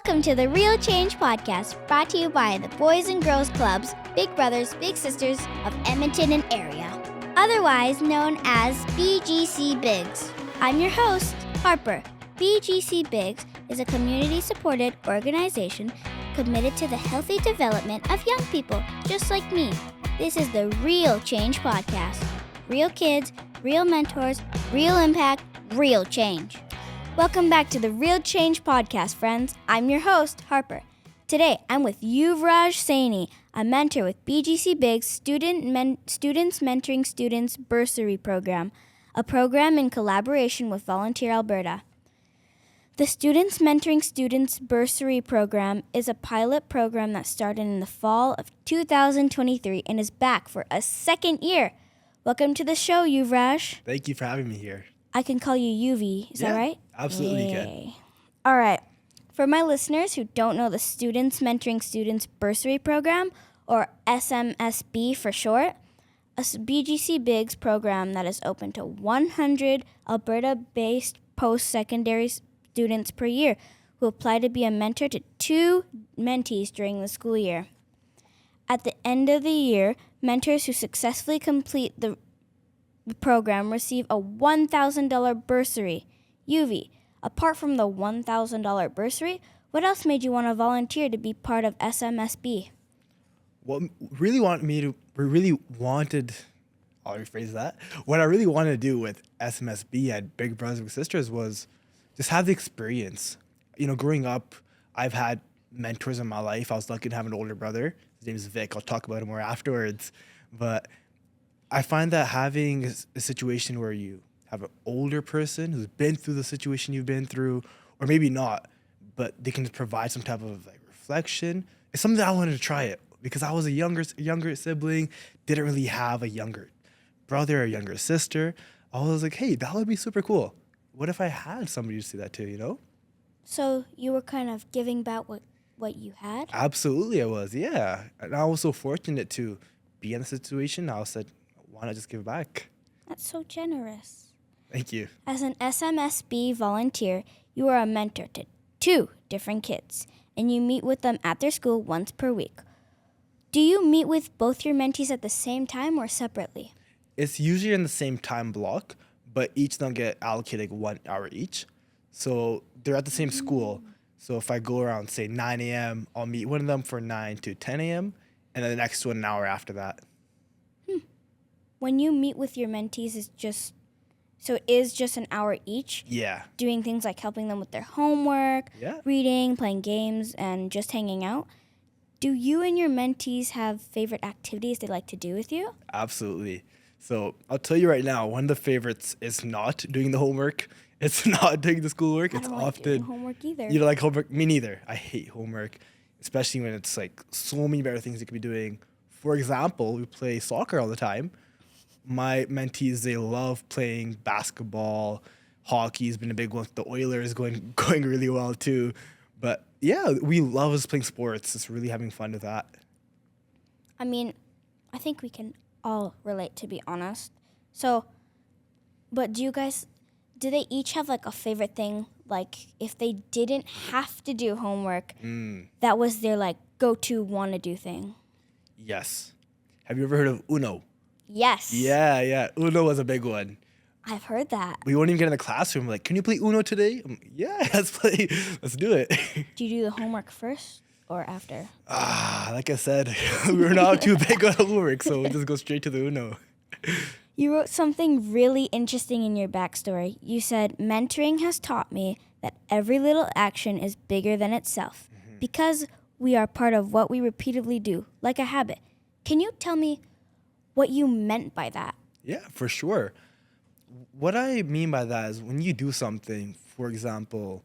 Welcome to the Real Change Podcast, brought to you by the Boys and Girls Clubs, Big Brothers, Big Sisters of Edmonton and area, otherwise known as BGC Bigs. I'm your host, Harper. BGC Bigs is a community-supported organization committed to the healthy development of young people just like me. This is the Real Change Podcast. Real kids, real mentors, real impact, real change. Welcome back to the Real Change Podcast, friends. I'm your host, Harper. Today, I'm with Yuvraj Saini, a mentor with BGC Big's Students Mentoring Students Bursary program, a program in collaboration with Volunteer Alberta. The Students Mentoring Students Bursary program is a pilot program that started in the fall of 2023 and is back for a second year. Welcome to the show, Yuvraj. Thank you for having me here. I can call you UV, is that right? Absolutely Yay. can. All right. For my listeners who don't know the Students Mentoring Students Bursary program, or SMSB for short, a BGC Bigs program that is open to 100 Alberta-based post-secondary students per year who apply to be a mentor to 2 mentees during the school year. At the end of the year, mentors who successfully complete the program receive a $1,000 bursary. UV, apart from the $1,000 bursary, what else made you want to volunteer to be part of SMSB? What really wanted, I'll rephrase that. What I really wanted to do with SMSB at Big Brothers Big Sisters was just have the experience. You know, growing up, I've had mentors in my life. I was lucky to have an older brother. His name is Vic. I'll talk about him more afterwards. But I find that having a situation where you have an older person who's been through the situation you've been through, or maybe not, but they can provide some type of reflection. It's something that I wanted to try it because I was a younger sibling, didn't really have a younger brother or younger sister. I was like, hey, that would be super cool. What if I had somebody to see that too, you know? So you were kind of giving back what you had? Absolutely, I was, yeah. And I was so fortunate to be in the situation. I said, why not just give back? That's so generous. Thank you. As an SMSB volunteer, you are a mentor to 2 different kids, and you meet with them at their school once per week. Do you meet with both your mentees at the same time or separately? It's usually in the same time block, but each of them get allocated 1 hour each. So they're at the same school. So if I go around, say, 9 a.m., I'll meet one of them for 9 to 10 a.m., and then the next one an hour after that. When you meet with your mentees, it is just an hour each? Yeah. Doing things like helping them with their homework, reading, playing games, and just hanging out. Do you and your mentees have favorite activities they like to do with you? Absolutely. So I'll tell you right now, one of the favorites is not doing the homework. It's not doing the schoolwork. I don't like doing homework either. You don't like homework? Me neither. I hate homework, especially when it's like so many better things you could be doing. For example, we play soccer all the time. My mentees, they love playing basketball. Hockey's been a big one. The Oilers going really well too. But yeah, we love us playing sports. It's really having fun with that. I mean, I think we can all relate, to be honest. So, but do they each have like a favorite thing? Like if they didn't have to do homework, that was their like go-to want-to-do thing? Yes. Have you ever heard of Uno? Yes. Yeah. Uno was a big one. I've heard that. We wouldn't even get in the classroom. Like, can you play Uno today? I'm like, yeah, let's play. Let's do it. Do you do the homework first or after? Like I said, we were not too big on homework, so we just go straight to the Uno. You wrote something really interesting in your backstory. You said, mentoring has taught me that every little action is bigger than itself because we are part of what we repeatedly do, like a habit. Can you tell me what you meant by that? Yeah, for sure. What I mean by that is when you do something, for example,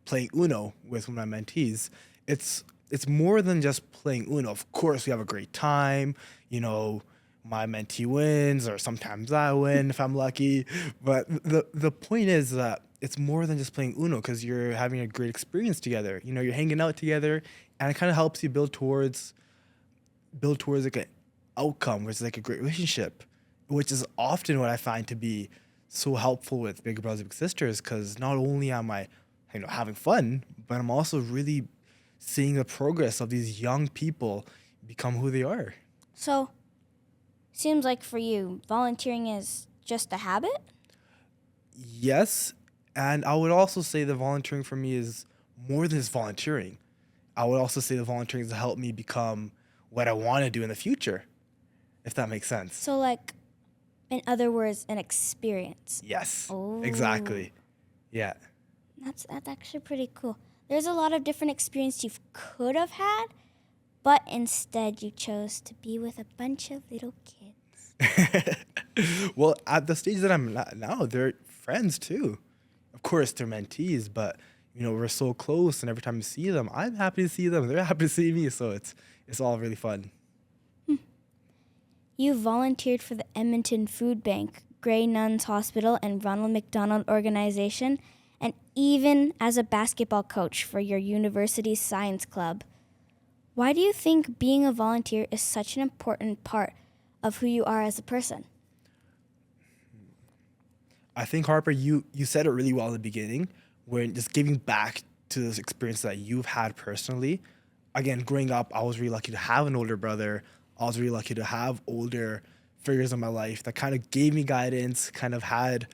playing Uno with one of my mentees, it's more than just playing Uno. Of course, we have a great time. You know, my mentee wins, or sometimes I win if I'm lucky. But the point is that it's more than just playing Uno because you're having a great experience together. You know, you're hanging out together, and it kind of helps you build towards like an outcome, which is like a great relationship, which is often what I find to be so helpful with Big Brothers Big Sisters, because not only am I, having fun, but I'm also really seeing the progress of these young people become who they are. So, seems like for you, volunteering is just a habit? Yes, and I would also say that volunteering for me is more than just volunteering. I would also say that volunteering has helped me become what I want to do in the future, if that makes sense. So, like, in other words, an experience. Yes, Oh. exactly. Yeah. That's actually pretty cool. There's a lot of different experience you could have had, but instead you chose to be with a bunch of little kids. Well, at the stage that I'm at now, they're friends too. Of course, they're mentees, but we're so close, and every time you see them, I'm happy to see them. They're happy to see me, so it's all really fun. You volunteered for the Edmonton Food Bank, Grey Nuns Hospital, and Ronald McDonald Organization, and even as a basketball coach for your university's science club. Why do you think being a volunteer is such an important part of who you are as a person? I think, Harper, you said it really well in the beginning, when just giving back to this experience that you've had personally. Again, growing up, I was really lucky to have an older brother. I was really lucky to have older figures in my life that kind of gave me guidance, kind of had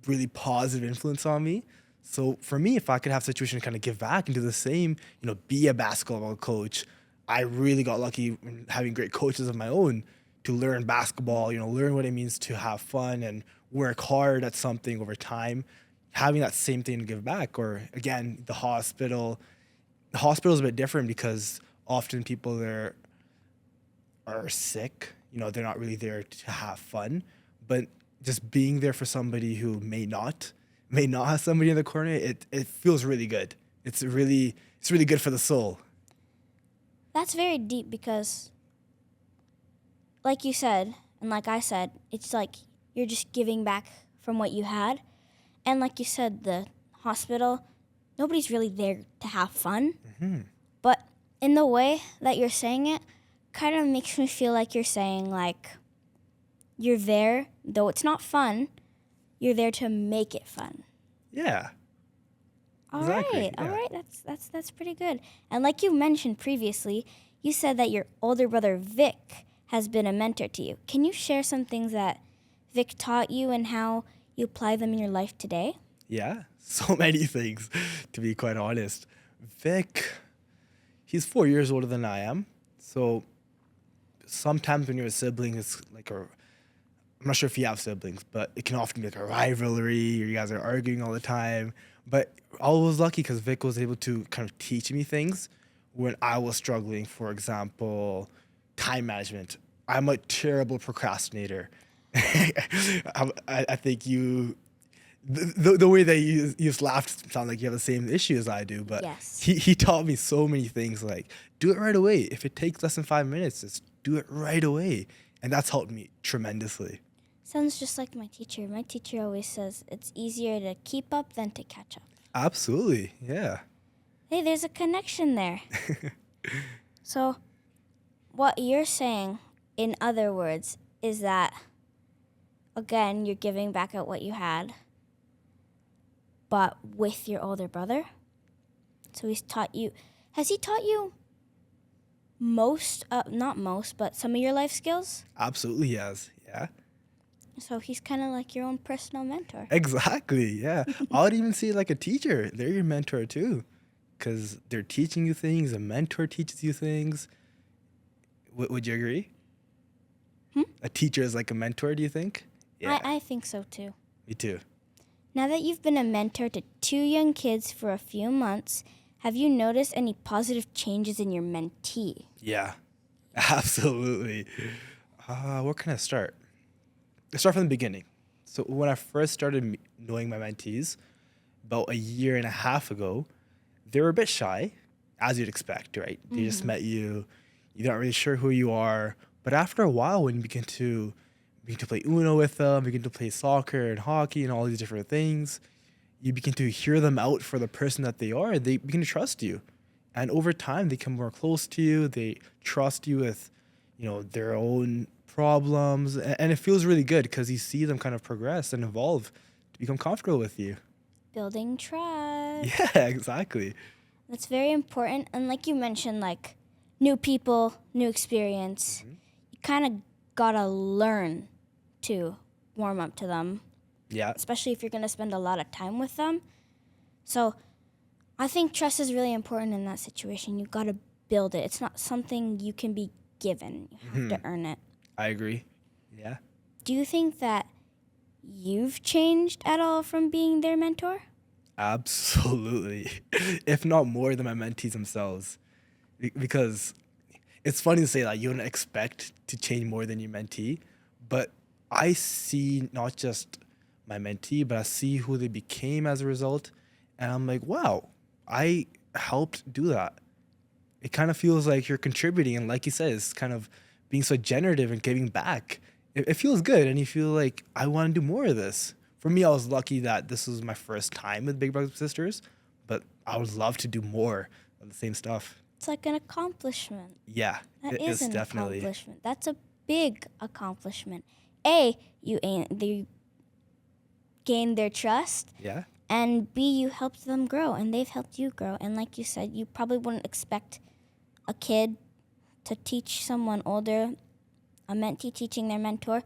really positive influence on me. So for me, if I could have a situation to kind of give back and do the same, be a basketball coach, I really got lucky in having great coaches of my own to learn basketball, learn what it means to have fun and work hard at something over time, having that same thing to give back. Or again, the hospital. The hospital is a bit different because often people there are sick. They're not really there to have fun, but just being there for somebody who may not have somebody in the corner, it feels really good. It's really good for the soul. That's very deep because, like you said, and like I said, it's like you're just giving back from what you had. And like you said, the hospital, nobody's really there to have fun. Mm-hmm. But in the way that you're saying it, kind of makes me feel like you're saying, like, you're there, though it's not fun, you're there to make it fun. Yeah. All Exactly, right, yeah. that's pretty good. And like you mentioned previously, you said that your older brother Vic has been a mentor to you. Can you share some things that Vic taught you and how you apply them in your life today? Yeah, so many things, to be quite honest. Vic, he's 4 years older than I am. So sometimes when you're a sibling, it's like I'm not sure if you have siblings, but it can often be like a rivalry, or you guys are arguing all the time. But I was lucky because Vic was able to kind of teach me things when I was struggling. For example, time management. I'm a terrible procrastinator. I think the way that you just laughed sound like you have the same issue as I do. But Yes. he taught me so many things, like do it right away. If it takes less than 5 minutes, just do it right away. And that's helped me tremendously. Sounds just like my teacher. My teacher always says it's easier to keep up than to catch up. Absolutely, yeah. Hey, there's a connection there. So, what you're saying, in other words, is that, again, you're giving back at what you had, but with your older brother. So has he taught you not most, but some of your life skills? Absolutely, yes, yeah. So he's kind of like your own personal mentor. Exactly, yeah. I would even say like a teacher. They're your mentor too, because they're teaching you things. A mentor teaches you things. Would you agree? A teacher is like a mentor, do you think? Yeah, I think so too. me too. Now that you've been a mentor to 2 young kids for a few months, have you noticed any positive changes in your mentee? Yeah, absolutely. Where can I start? Let's start from the beginning. So when I first started knowing my mentees, about a year and a half ago, they were a bit shy, as you'd expect, right? They just met you. You're not really sure who you are. But after a while, when you begin to play Uno with them, begin to play soccer and hockey and all these different things, you begin to hear them out for the person that they are. They begin to trust you. And over time, they come more close to you. They trust you with, their own problems. And it feels really good because you see them kind of progress and evolve to become comfortable with you. Building trust. Yeah, exactly. That's very important. And like you mentioned, like new people, new experience, you kind of gotta learn to warm up to them, Yeah. especially if you're gonna spend a lot of time with them. So I think trust is really important in that situation. You gotta build it. It's not something you can be given. You have to earn it. I agree. Yeah. Do you think that you've changed at all from being their mentor? Absolutely. If not more than my mentees themselves. Because it's funny to say that you don't expect to change more than your mentee, but I see not just my mentee, but I see who they became as a result. And I'm like, wow, I helped do that. It kind of feels like you're contributing. And like you said, it's kind of being so generative and giving back. It feels good. And you feel like, I want to do more of this. For me, I was lucky that this was my first time with Big Brothers and Sisters, but I would love to do more of the same stuff. It's like an accomplishment. Yeah, That it is is an definitely. accomplishment. That's a big accomplishment. You gained their trust, Yeah, and B, you helped them grow, and they've helped you grow. And like you said, you probably wouldn't expect a kid to teach someone older, a mentee teaching their mentor.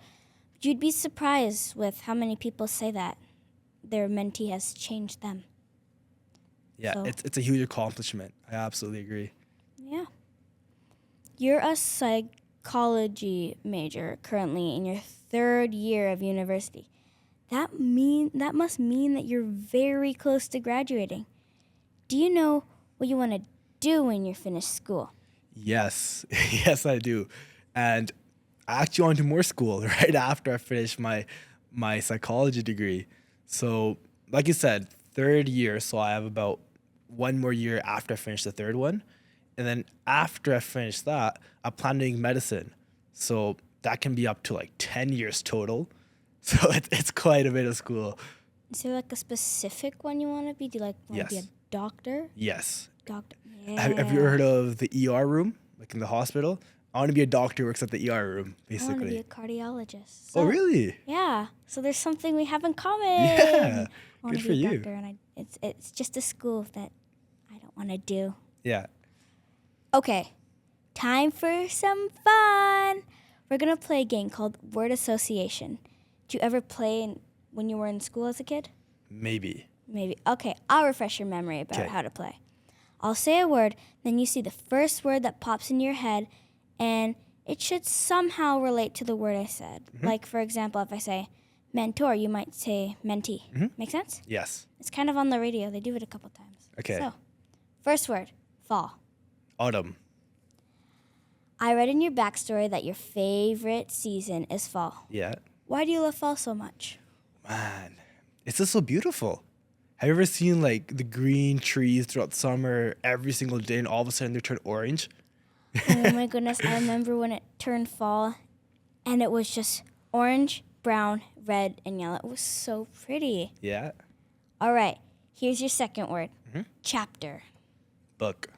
But you'd be surprised with how many people say that their mentee has changed them. yeah, So- it's a huge accomplishment. I absolutely agree. Yeah. You're a psychology major currently in your third year of university. That must mean that you're very close to graduating. Do you know what you want to do when you're finished school? Yes, yes, I do. And I actually want to do more school right after I finish my psychology degree. So, like you said, third year. So I have about one more year after I finish the third one. And then after I finish that, I plan doing medicine. So that can be up to like 10 years total. So it's quite a bit of school. Is there like a specific one you want to be? Do you like want to be a Yes. doctor? Yes. Doctor. Yeah. Have you heard of the ER room, like in the hospital? I want to be a doctor who works at the ER room, I want to be basically. a cardiologist. Oh, So, really? Yeah. So there's something we have in common. Yeah. I wanna Good be for a you. doctor, and it's just a school that I don't want to do. Yeah. Okay, time for some fun. We're gonna play a game called Word Association. Did you ever play when you were in school as a kid? Maybe. Maybe. Okay, I'll refresh your memory about 'Kay. how to play. I'll say a word, then you see the first word that pops in your head, and it should somehow relate to the word I said. Like, for example, if I say mentor, you might say mentee. Make sense? Yes. It's kind of on the radio. They do it a couple times. Okay. So, first word, fall. Autumn. I read in your backstory that your favorite season is fall. Yeah. Why do you love fall so much? Man, it's just so beautiful. Have you ever seen like the green trees throughout summer every single day and all of a sudden they turn orange? Oh my goodness, I remember when it turned fall and it was just orange, brown, red, and yellow. It was so pretty. Yeah. All right, here's your second word, chapter. Book.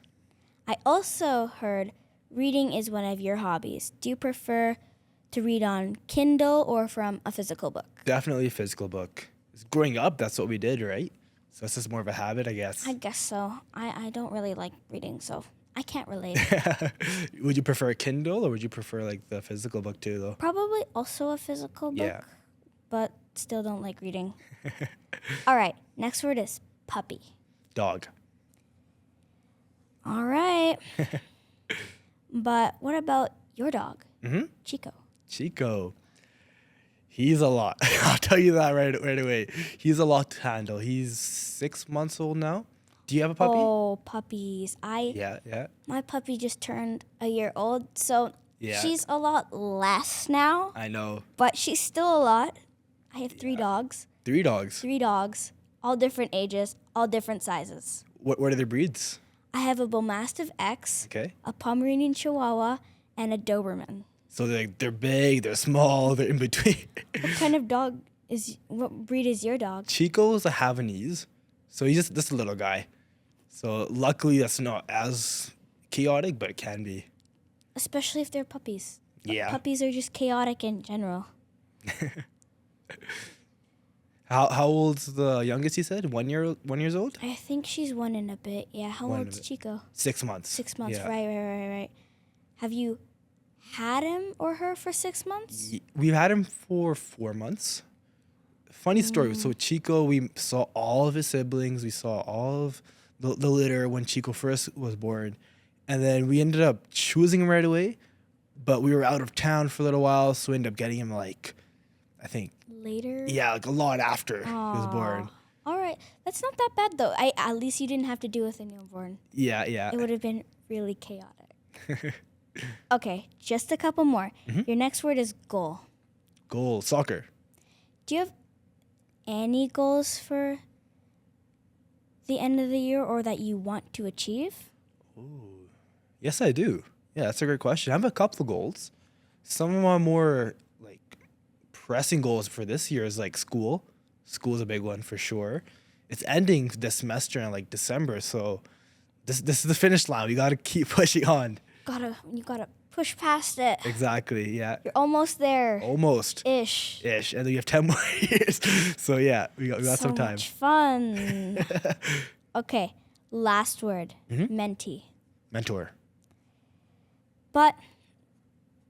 I also heard reading is one of your hobbies. Do you prefer to read on Kindle or from a physical book? Definitely a physical book. Growing up, that's what we did, right? So it's just more of a habit, I guess. I guess so. I don't really like reading, so I can't relate. Would you prefer a Kindle or would you prefer like the physical book too, though? Probably also a physical book, Yeah. but still don't like reading. All right, next word is puppy. Dog. All right. But what about your dog, Chico? Chico. He's a lot. I'll tell you that right away. He's a lot to handle. He's 6 months old now. Do you have a puppy? Oh, puppies. Yeah. My puppy just turned a year old, so Yeah. she's a lot less now, I know. but she's still a lot. I have 3 dogs. 3 dogs. 3 dogs, all different ages, all different sizes. What are their breeds? I have a Bull Mastiff X, Okay. a Pomeranian Chihuahua, and a Doberman. So they're big, they're small, they're in between. What breed is your dog? Chico's a Havanese. So he's just a little guy. So luckily that's not as chaotic, but it can be. Especially if they're puppies. Yeah. Puppies are just chaotic in general. How old's the youngest? You said 1 years old. I think she's one and a bit. Yeah. How One and a old's bit. Chico? 6 months. 6 months. Yeah. Right. Have you had him or her for 6 months? We've had him for 4 months. Funny story. So Chico, we saw all of his siblings. We saw all of the litter when Chico first was born. And then we ended up choosing him right away. But we were out of town for a little while. So we ended up getting him like, I think, Later? yeah, like a lot after he was born. All right. That's not that bad, though. At least you didn't have to deal with a newborn. Yeah. It would have been really chaotic. Okay, just a couple more. Your next word is goal. Goal, soccer. Do you have any goals for the end of the year or that you want to achieve? Yes, I do. Yeah, that's a great question. I have a couple of goals. Some of my more like pressing goals for this year is like school. School is a big one for sure. It's ending this semester in like December, so this is the finish line. We gotta keep pushing on. You gotta push past it. Exactly. Yeah. You're almost there. Almost. Ish. And then we have 10 more years. So yeah, we got So some time. much fun. Okay, last word. Mentee. Mentor. But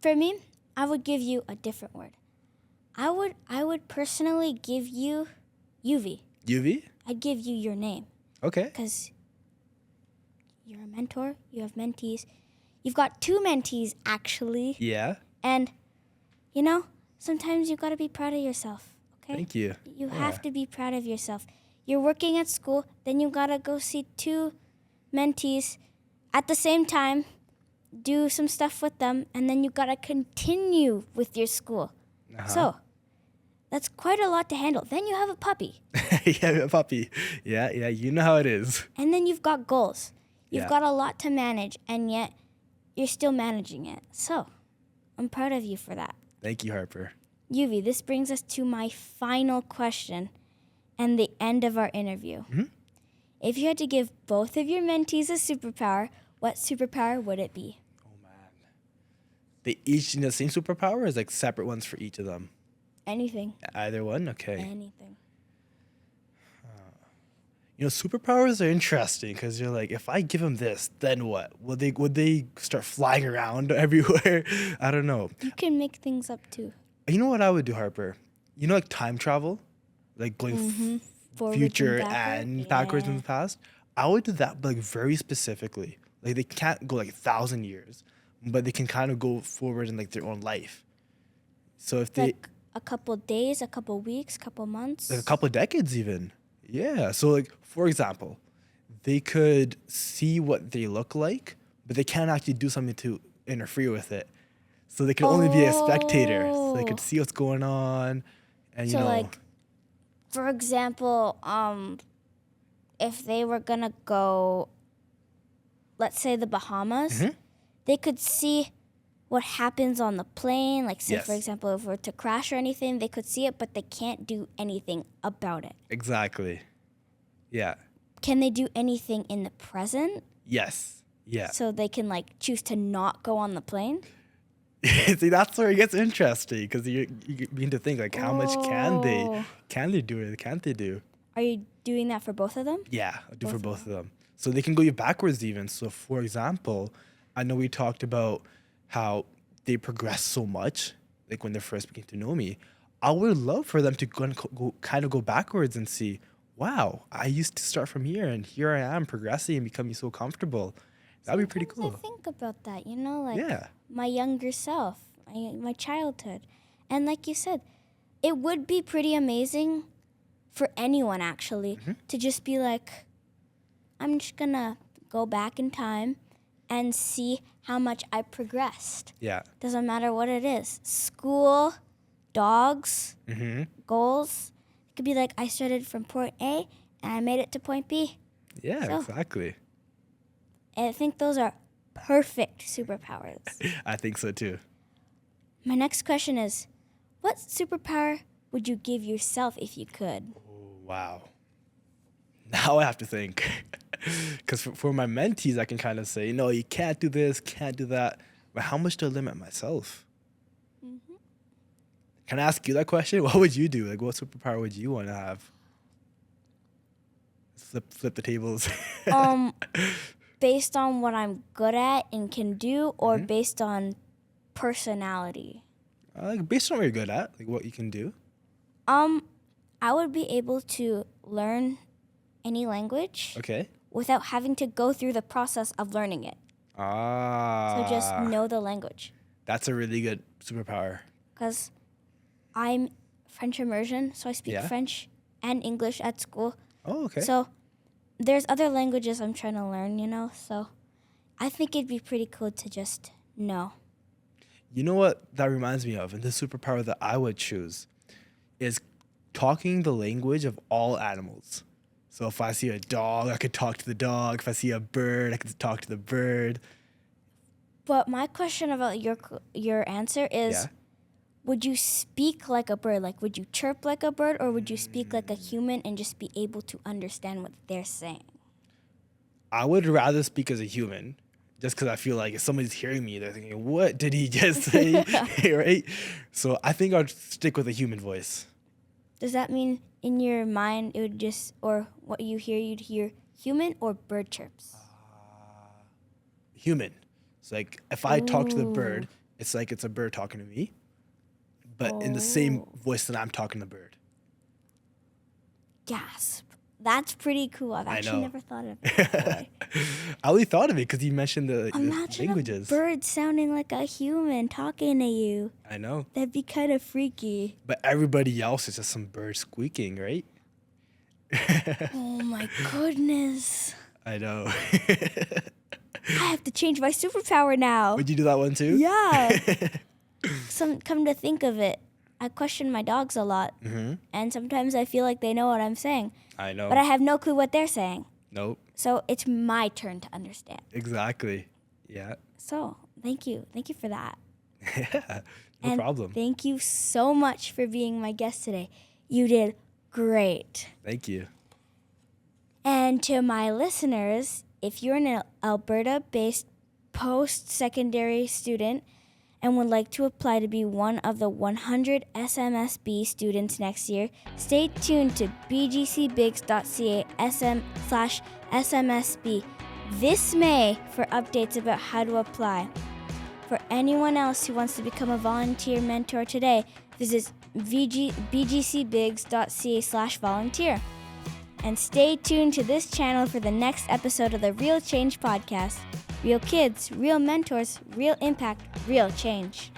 for me, I would give you a different word. I would personally give you UV. UV? I'd give you your name Okay. because you're a mentor. You have mentees. You've got 2 mentees actually, Yeah. and sometimes you got to be proud of yourself. Okay. Thank you. You have to be proud of yourself. You're working at school, then you got to go see 2 mentees at the same time, do some stuff with them, and then you got to continue with your school. So, that's quite a lot to handle. Then you have a puppy. Yeah, a puppy. Yeah, you know how it is. And then you've got goals. You've Yeah. got a lot to manage, and yet you're still managing it. So, I'm proud of you for that. Thank you, Harper. Yuvi, this brings us to my final question and the end of our interview. If you had to give both of your mentees a superpower, what superpower would it be? Oh man. They each need the same superpower or is like separate ones for each of them? Anything. Either one? Okay. Anything. Superpowers are interesting because you're like, if I give them this, then what? Would they start flying around everywhere? I don't know. You can make things up too. You know what I would do, Harper? Like time travel, like going Forward future and backward? and backwards in Yeah. the past. I would do that, but like very specifically. Like they can't go like 1,000 years, but they can kind of go forward in like their own life. So if they Like a couple days, a couple weeks, couple months. like a couple of decades even. Yeah. So like for example, they could see what they look like, but they can't actually do something to interfere with it. So they can only be a spectator. So they could see what's going on, and So like, for example, if they were gonna go, let's say the Bahamas, they could see what happens on the plane. Like say, for Yes. example, if it were to crash or anything, they could see it, but they can't do anything about it. Exactly. Yeah. Can they do anything in the present? Yes. Yeah. So they can like choose to not go on the plane? See, that's where it gets interesting because you begin to think like, how much can they do or can't they do? Are you doing that for both of them? Yeah, I do for both of them. So they can go backwards even. So for example, I know we talked about how they progress so much, like when they first began to know me. I would love for them to go backwards and see, wow, I used to start from here and here I am progressing and becoming so comfortable. That'd be pretty Sometimes cool. I think about that, like Yeah. my younger self, my childhood. And like you said, it would be pretty amazing for anyone actually to just be like, I'm just gonna go back in time and see how much I progressed. Yeah. Doesn't matter what it is. School, dogs, goals. It could be like I started from point A and I made it to point B. Yeah, So- exactly. And I think those are perfect superpowers. I think so too. My next question is, what superpower would you give yourself if you could? Oh, wow. Now I have to think. Because for my mentees, I can kind of say, no, you can't do this, can't do that. But how much do I limit myself? Can I ask you that question? What would you do? Like, what superpower would you want to have? Flip the tables. Based on what I'm good at and can do, or Mm-hmm. based on personality? Like based on what you're good at, like what you can do. I would be able to learn any language Okay. without having to go through the process of learning it. So just know the language. That's a really good superpower. Because I'm French immersion, so I speak Yeah. French and English at school. Oh, okay. So there's other languages I'm trying to learn, so I think it'd be pretty cool to just know. You know what that reminds me of? And the superpower that I would choose is talking the language of all animals. So if I see a dog, I could talk to the dog. If I see a bird, I could talk to the bird. But my question about your answer is, Yeah. would you speak like a bird? Like, would you chirp like a bird, or would you speak like a human and just be able to understand what they're saying? I would rather speak as a human, just because I feel like if somebody's hearing me, they're thinking, what did he just say? Right? So I think I'd stick with a human voice. Does that mean in your mind it would just, or what you hear, you'd hear human or bird chirps? Human. So like if I talk to the bird, Ooh. it's like it's a bird talking to me, but in the same voice that I'm talking to the bird. Gasp. That's pretty cool. I've actually know. never thought of it before. I only thought of it because you mentioned the Imagine languages. a bird sounding like a human talking to you. I know. That'd be kind of freaky. But everybody else is just some bird squeaking, right? Oh my goodness. I know. I have to change my superpower now. Would you do that one too? Yeah. Come to think of it, I question my dogs a lot. Mm-hmm. And sometimes I feel like they know what I'm saying. I know. But I have no clue what they're saying. Nope. So it's my turn to understand. Exactly. Yeah. So thank you. Thank you for that. No And problem. Thank you so much for being my guest today. You did great. Thank you. And to my listeners, if you're an Alberta-based post-secondary student and would like to apply to be one of the 100 SMSB students next year, stay tuned to bgcbigs.ca/SMSB this May for updates about how to apply. For anyone else who wants to become a volunteer mentor today, visit bgcbigs.ca/volunteer. And stay tuned to this channel for the next episode of the Real Change Podcast. Real kids, real mentors, real impact, real change.